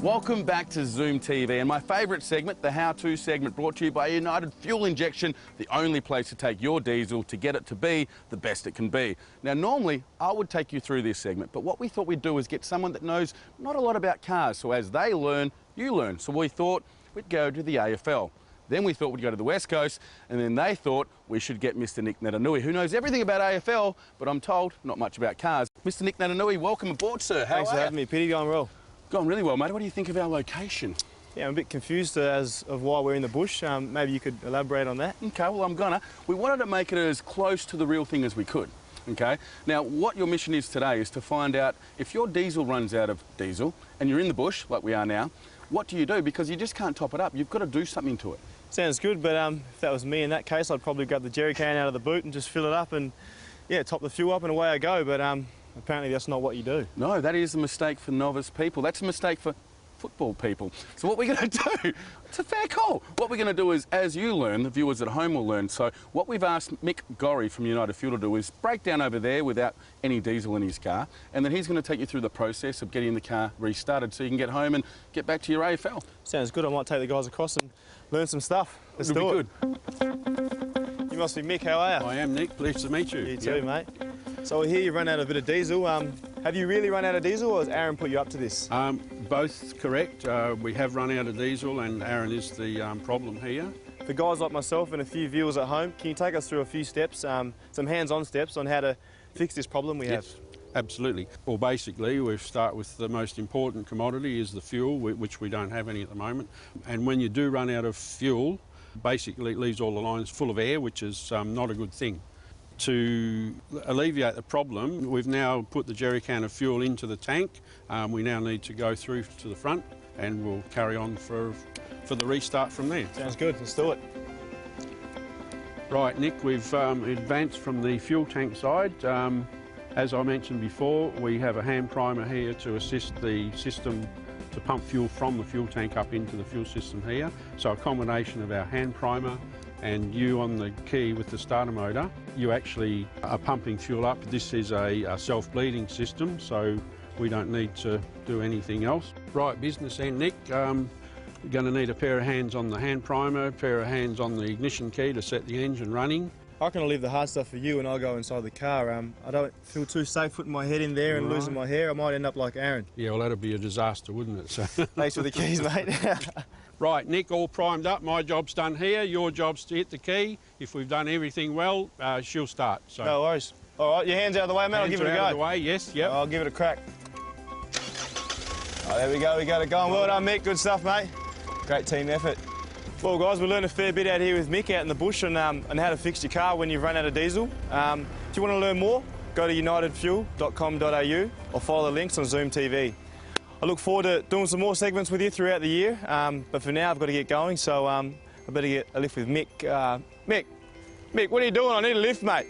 Welcome back to Zoom TV and my favourite segment, the how-to segment, brought to you by United Fuel Injection, the only place to take your diesel to get it to be the best it can be. Now normally I would take you through this segment, but what we thought we'd do is get someone that knows not a lot about cars, so as they learn, you learn. So we thought we'd go to the AFL. Then we thought we'd go to the West Coast, and then they thought we should get Mr. Nic Naitanui, who knows everything about AFL, but I'm told not much about cars. Mr. Nic Naitanui, welcome aboard, sir. Thanks for having me, Pete. Going well? Going really well, mate. What do you think of our location? Yeah, I'm a bit confused as of why we're in the bush. Maybe you could elaborate on that. Okay, well, I'm gonna. We wanted to make it as close to the real thing as we could. Okay? Now, what your mission is today is to find out if your diesel runs out of diesel and you're in the bush, like we are now, what do you do? Because you just can't top it up. You've got to do something to it. Sounds good, but if that was me in that case, I'd probably grab the jerry can out of the boot and just fill it up and, yeah, top the fuel up and away I go. But apparently that's not what you do. No, that is a mistake for novice people. That's a mistake for football people. So what we're going to do, it's a fair call. What we're going to do is, as you learn, the viewers at home will learn. So what we've asked Mick Gorry from United Fuel to do is break down over there without any diesel in his car, and then he's going to take you through the process of getting the car restarted so you can get home and get back to your AFL. Sounds good. I might take the guys across and learn some stuff. Let's do it. Good. You must be Mick. How are you? I am Nick. Pleased to meet you. You too, mate. So we hear you've run out of a bit of diesel. Have you really run out of diesel, or has Aaron put you up to this? Both correct. We have run out of diesel, and Aaron is the problem here. For guys like myself and a few viewers at home, can you take us through a few steps, some hands-on steps on how to fix this problem we have? Yes, absolutely. Well, basically, we start with the most important commodity is the fuel, which we don't have any at the moment. And when you do run out of fuel, basically it leaves all the lines full of air, which is not a good thing. To alleviate the problem, we've now put the jerry can of fuel into the tank. We now need to go through to the front and we'll carry on for the restart from there. Sounds good, let's do it. Right, Nick, we've advanced from the fuel tank side. As I mentioned before, we have a hand primer here to assist the system to pump fuel from the fuel tank up into the fuel system here. So a combination of our hand primer and you on the key with the starter motor, you actually are pumping fuel up. This is a self-bleeding system, so we don't need to do anything else. Right, business end, Nick. You're going to need a pair of hands on the hand primer, a pair of hands on the ignition key to set the engine running. I reckon I'll leave the hard stuff for you and I'll go inside the car. I don't feel too safe putting my head in there and losing my hair. I might end up like Aaron. Yeah, well, that'd be a disaster, wouldn't it? So thanks for the keys, mate. Right, Nick, all primed up. My job's done here. Your job's to hit the key. If we've done everything well, she'll start. So. No worries. All right, your hands out of the way, mate. I'll give it a go. Out of the way, yes, yep. I'll give it a crack. Oh, there we go. We got it going. Well done, Mick. Good stuff, mate. Great team effort. Well, guys, we learned a fair bit out here with Mick out in the bush on how to fix your car when you've run out of diesel. If you want to learn more, go to unitedfuel.com.au or follow the links on Zoom TV. I look forward to doing some more segments with you throughout the year, but for now I've got to get going, so I better get a lift with Mick. Mick, what are you doing? I need a lift, mate.